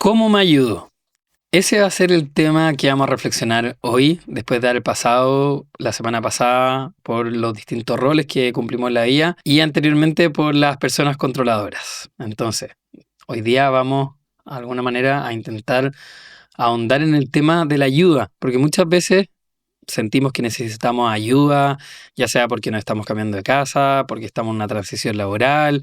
¿Cómo me ayudo? Ese va a ser el tema que vamos a reflexionar hoy, después de haber pasado la semana pasada por los distintos roles que cumplimos en la vida y anteriormente por las personas controladoras. Entonces, hoy día vamos, de alguna manera, a intentar ahondar en el tema de la ayuda, porque muchas veces sentimos que necesitamos ayuda, ya sea porque nos estamos cambiando de casa, porque estamos en una transición laboral,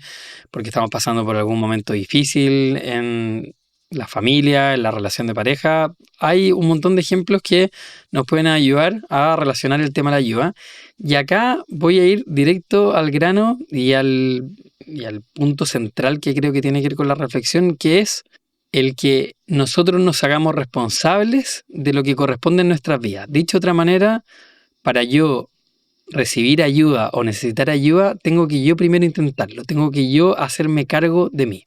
porque estamos pasando por algún momento difícil en la familia, en la relación de pareja. Hay un montón de ejemplos que nos pueden ayudar a relacionar el tema de la ayuda. Y acá voy a ir directo al grano y al punto central que creo que tiene que ver con la reflexión, que es el que nosotros nos hagamos responsables de lo que corresponde en nuestras vidas. Dicho de otra manera, para yo recibir ayuda o necesitar ayuda, tengo que yo primero intentarlo, tengo que yo hacerme cargo de mí.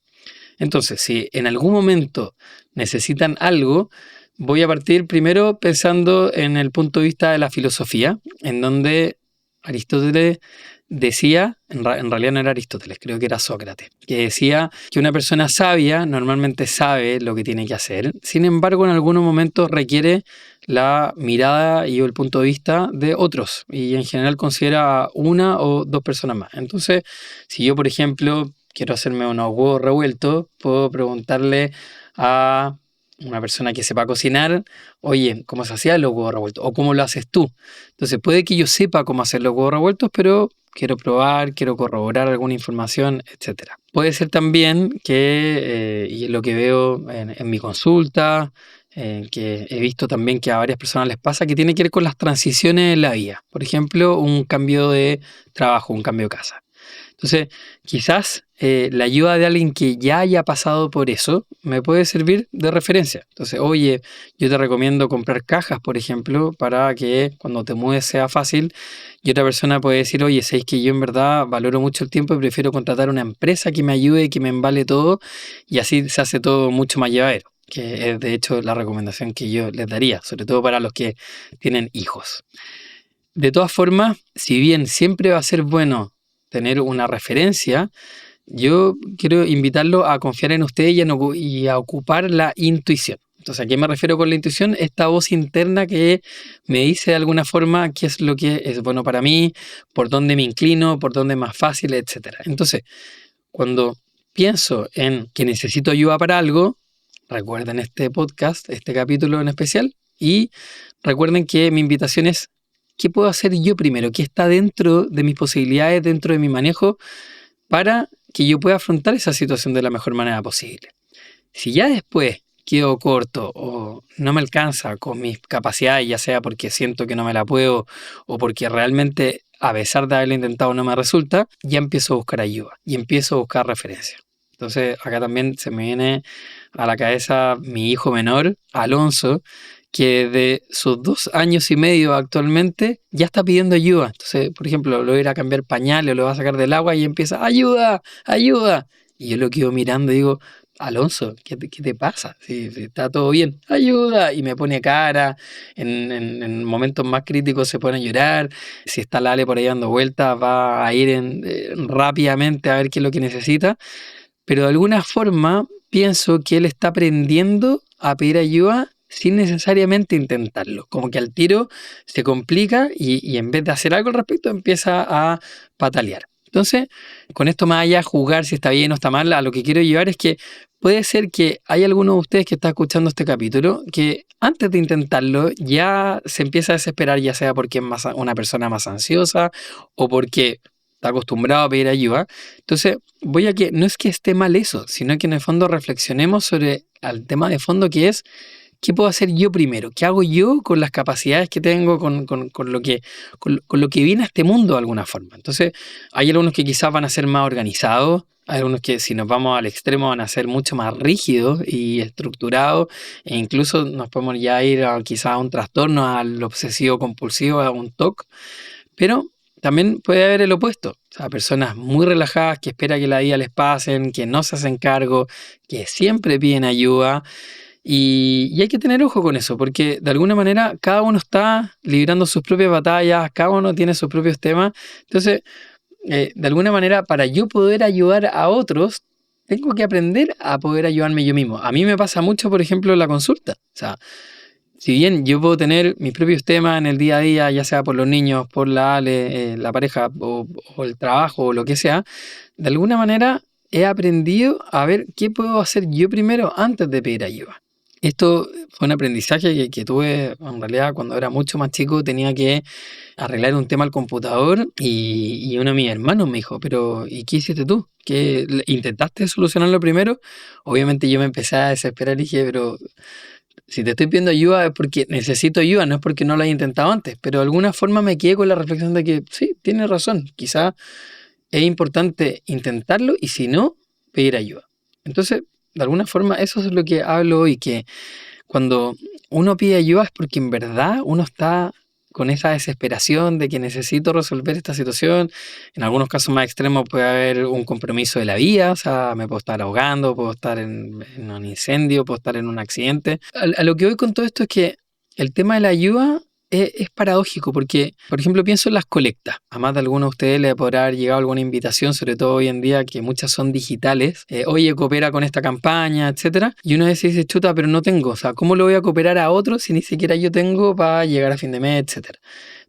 Entonces, si en algún momento necesitan algo, voy a partir primero pensando en el punto de vista de la filosofía, en donde Aristóteles decía, en realidad no era Aristóteles, creo que era Sócrates, que decía que una persona sabia normalmente sabe lo que tiene que hacer, sin embargo en algunos momentos requiere la mirada y el punto de vista de otros y en general considera a una o dos personas más. Entonces, si yo por ejemplo quiero hacerme unos huevos revueltos, puedo preguntarle a una persona que sepa cocinar, oye, ¿cómo se hacían los huevos revueltos? ¿O cómo lo haces tú? Entonces puede que yo sepa cómo hacer los huevos revueltos, pero quiero probar, quiero corroborar alguna información, etcétera. Puede ser también que, y es lo que veo en mi consulta, que he visto también que a varias personas les pasa, que tiene que ver con las transiciones en la vida. Por ejemplo, un cambio de trabajo, un cambio de casa. Entonces, quizás la ayuda de alguien que ya haya pasado por eso me puede servir de referencia. Entonces, oye, yo te recomiendo comprar cajas, por ejemplo, para que cuando te mudes sea fácil. Y otra persona puede decir, oye, sabéis que yo en verdad valoro mucho el tiempo y prefiero contratar una empresa que me ayude, que me embale todo, y así se hace todo mucho más llevadero, que es de hecho la recomendación que yo les daría, sobre todo para los que tienen hijos. De todas formas, si bien siempre va a ser bueno tener una referencia, yo quiero invitarlo a confiar en usted y a ocupar la intuición. Entonces, ¿a qué me refiero con la intuición? Esta voz interna que me dice de alguna forma qué es lo que es bueno para mí, por dónde me inclino, por dónde es más fácil, etc. Entonces, cuando pienso en que necesito ayuda para algo, recuerden este podcast, este capítulo en especial, y recuerden que mi invitación es ¿qué puedo hacer yo primero? ¿Qué está dentro de mis posibilidades, dentro de mi manejo, para que yo pueda afrontar esa situación de la mejor manera posible? Si ya después quedo corto o no me alcanza con mis capacidades, ya sea porque siento que no me la puedo o porque realmente a pesar de haberlo intentado no me resulta, ya empiezo a buscar ayuda y empiezo a buscar referencia. Entonces acá también se me viene a la cabeza mi hijo menor, Alonso, que de sus 2 años y medio actualmente ya está pidiendo ayuda. Entonces, por ejemplo, lo va a ir a cambiar pañales o lo va a sacar del agua y empieza, ayuda, ayuda. Y yo lo quedo mirando y digo, Alonso, ¿qué te pasa? Si está todo bien, ayuda. Y me pone cara, en momentos más críticos se pone a llorar. Si está Lale por ahí dando vueltas, va a ir rápidamente a ver qué es lo que necesita. Pero de alguna forma pienso que él está aprendiendo a pedir ayuda sin necesariamente intentarlo. Como que al tiro se complica y en vez de hacer algo al respecto empieza a patalear. Entonces, con esto más allá de jugar si está bien o está mal, a lo que quiero llevar es que puede ser que hay alguno de ustedes que está escuchando este capítulo que antes de intentarlo ya se empieza a desesperar, ya sea porque es una persona más ansiosa o porque está acostumbrado a pedir ayuda. Entonces, voy a que no es que esté mal eso, sino que en el fondo reflexionemos sobre el tema de fondo que es ¿qué puedo hacer yo primero? ¿Qué hago yo con las capacidades que tengo, con lo que viene a este mundo de alguna forma? Entonces, hay algunos que quizás van a ser más organizados, hay algunos que si nos vamos al extremo van a ser mucho más rígidos y estructurados, e incluso nos podemos ya ir quizás a un trastorno, al obsesivo compulsivo, a un TOC, pero también puede haber el opuesto, o sea, personas muy relajadas que esperan que la vida les pasen, que no se hacen cargo, que siempre piden ayuda. Y hay que tener ojo con eso, porque de alguna manera cada uno está librando sus propias batallas, cada uno tiene sus propios temas. Entonces, de alguna manera, para yo poder ayudar a otros, tengo que aprender a poder ayudarme yo mismo. A mí me pasa mucho, por ejemplo, en la consulta. O sea, si bien yo puedo tener mis propios temas en el día a día, ya sea por los niños, por la Ale, la pareja o el trabajo o lo que sea, de alguna manera he aprendido a ver qué puedo hacer yo primero antes de pedir ayuda. Esto fue un aprendizaje que tuve en realidad cuando era mucho más chico, tenía que arreglar un tema al computador y uno de mis hermanos me dijo, pero ¿y qué hiciste tú? ¿Qué, intentaste solucionarlo primero? Obviamente yo me empecé a desesperar y dije, pero si te estoy pidiendo ayuda es porque necesito ayuda, no es porque no lo haya intentado antes, pero de alguna forma me quedé con la reflexión de que sí, tienes razón, quizá es importante intentarlo y si no, pedir ayuda. Entonces, de alguna forma eso es lo que hablo hoy, que cuando uno pide ayuda es porque en verdad uno está con esa desesperación de que necesito resolver esta situación. En algunos casos más extremos puede haber un compromiso de la vida, o sea, me puedo estar ahogando, puedo estar en un incendio, puedo estar en un accidente. A lo que voy con todo esto es que el tema de la ayuda es paradójico porque, por ejemplo, pienso en las colectas. A más de alguno de ustedes le podrá haber llegado alguna invitación, sobre todo hoy en día que muchas son digitales. Oye, coopera con esta campaña, etcétera. Y uno a veces dice, chuta, pero no tengo. O sea, ¿cómo lo voy a cooperar a otros si ni siquiera yo tengo para llegar a fin de mes, etcétera?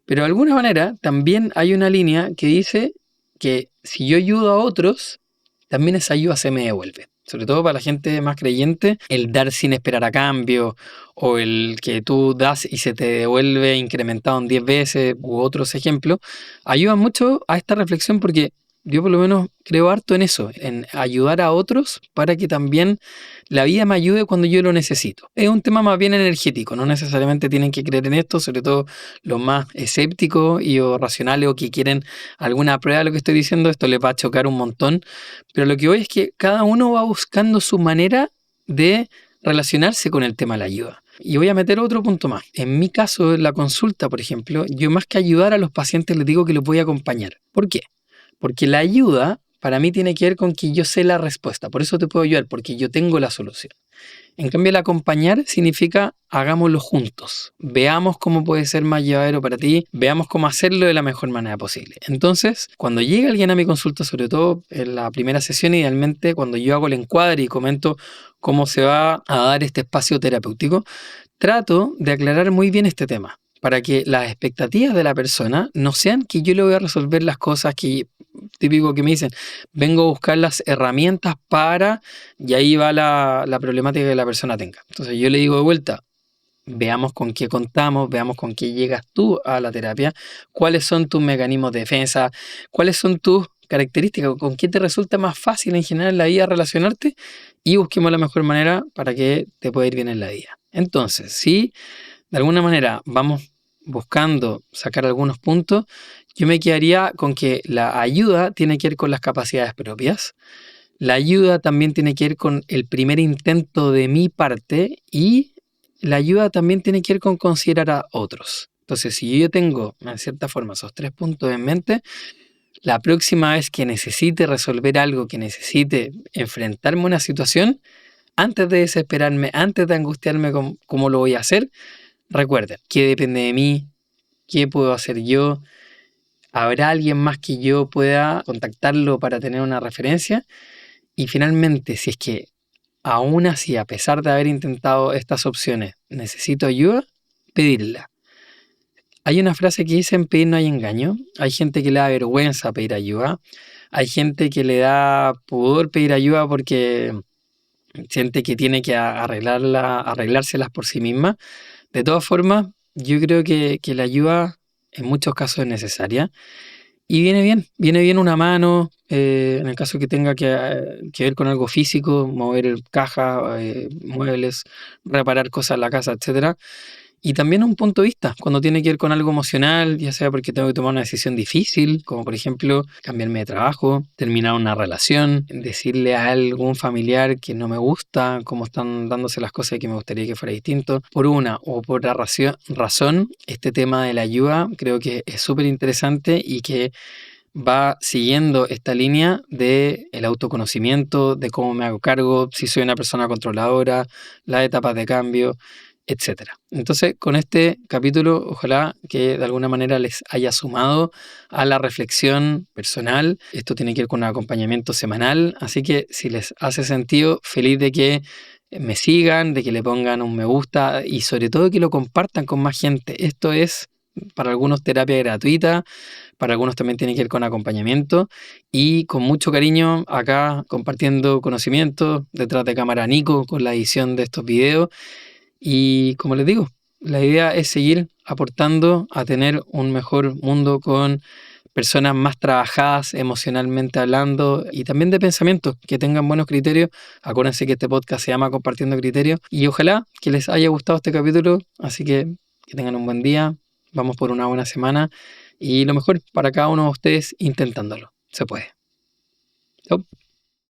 Pero de alguna manera también hay una línea que dice que si yo ayudo a otros, también esa ayuda se me devuelve. Sobre todo para la gente más creyente, el dar sin esperar a cambio o el que tú das y se te devuelve incrementado en 10 veces u otros ejemplos, ayuda mucho a esta reflexión porque yo por lo menos creo harto en eso, en ayudar a otros para que también la vida me ayude cuando yo lo necesito. Es un tema más bien energético, no necesariamente tienen que creer en esto, sobre todo los más escépticos y o racionales o que quieren alguna prueba de lo que estoy diciendo, esto les va a chocar un montón. Pero lo que voy es que cada uno va buscando su manera de relacionarse con el tema de la ayuda. Y voy a meter otro punto más. En mi caso, en la consulta, por ejemplo, yo más que ayudar a los pacientes les digo que los voy a acompañar. ¿Por qué? Porque la ayuda para mí tiene que ver con que yo sé la respuesta. Por eso te puedo ayudar, porque yo tengo la solución. En cambio, el acompañar significa hagámoslo juntos. Veamos cómo puede ser más llevadero para ti, veamos cómo hacerlo de la mejor manera posible. Entonces, cuando llega alguien a mi consulta, sobre todo en la primera sesión, idealmente cuando yo hago el encuadre y comento cómo se va a dar este espacio terapéutico, trato de aclarar muy bien este tema para que las expectativas de la persona no sean que yo le voy a resolver las cosas que típico que me dicen, vengo a buscar las herramientas para, y ahí va la problemática que la persona tenga. Entonces yo le digo de vuelta, veamos con qué contamos, veamos con qué llegas tú a la terapia, cuáles son tus mecanismos de defensa, cuáles son tus características, con qué te resulta más fácil en general en la vida relacionarte y busquemos la mejor manera para que te pueda ir bien en la vida. Entonces, si de alguna manera vamos buscando sacar algunos puntos, yo me quedaría con que la ayuda tiene que ver con las capacidades propias. La ayuda también tiene que ver con el primer intento de mi parte y la ayuda también tiene que ver con considerar a otros. Entonces, si yo tengo, en cierta forma, esos 3 puntos en mente, la próxima vez que necesite resolver algo, que necesite enfrentarme a una situación, antes de desesperarme, antes de angustiarme con cómo lo voy a hacer, recuerden, ¿qué depende de mí? ¿Qué puedo hacer yo? ¿Habrá alguien más que yo pueda contactarlo para tener una referencia? Y finalmente, si es que aún así, a pesar de haber intentado estas opciones, necesito ayuda, pedirla. Hay una frase que dice, en pedir no hay engaño. Hay gente que le da vergüenza pedir ayuda. Hay gente que le da pudor pedir ayuda porque siente que tiene que arreglárselas por sí misma. De todas formas, yo creo que la ayuda en muchos casos es necesaria. Y viene bien una mano, en el caso que tenga que ver con algo físico, mover caja, muebles, reparar cosas en la casa, etcétera. Y también un punto de vista, cuando tiene que ver con algo emocional, ya sea porque tengo que tomar una decisión difícil, como por ejemplo cambiarme de trabajo, terminar una relación, decirle a algún familiar que no me gusta, cómo están dándose las cosas y que me gustaría que fuera distinto. Por una o por otra razón, este tema de la ayuda creo que es súper interesante y que va siguiendo esta línea de el autoconocimiento, de cómo me hago cargo, si soy una persona controladora, las etapas de cambio. etcétera. Entonces, con este capítulo, ojalá que de alguna manera les haya sumado a la reflexión personal. Esto tiene que ver con un acompañamiento semanal, así que si les hace sentido, feliz de que me sigan, de que le pongan un me gusta y sobre todo que lo compartan con más gente. Esto es para algunos terapia gratuita, para algunos también tiene que ver con acompañamiento y con mucho cariño acá compartiendo conocimientos detrás de cámara Nico con la edición de estos videos. Y como les digo, la idea es seguir aportando a tener un mejor mundo con personas más trabajadas emocionalmente hablando y también de pensamiento, que tengan buenos criterios. Acuérdense que este podcast se llama Compartiendo Criterios y ojalá que les haya gustado este capítulo, así que tengan un buen día, vamos por una buena semana y lo mejor para cada uno de ustedes intentándolo. Se puede. Chau.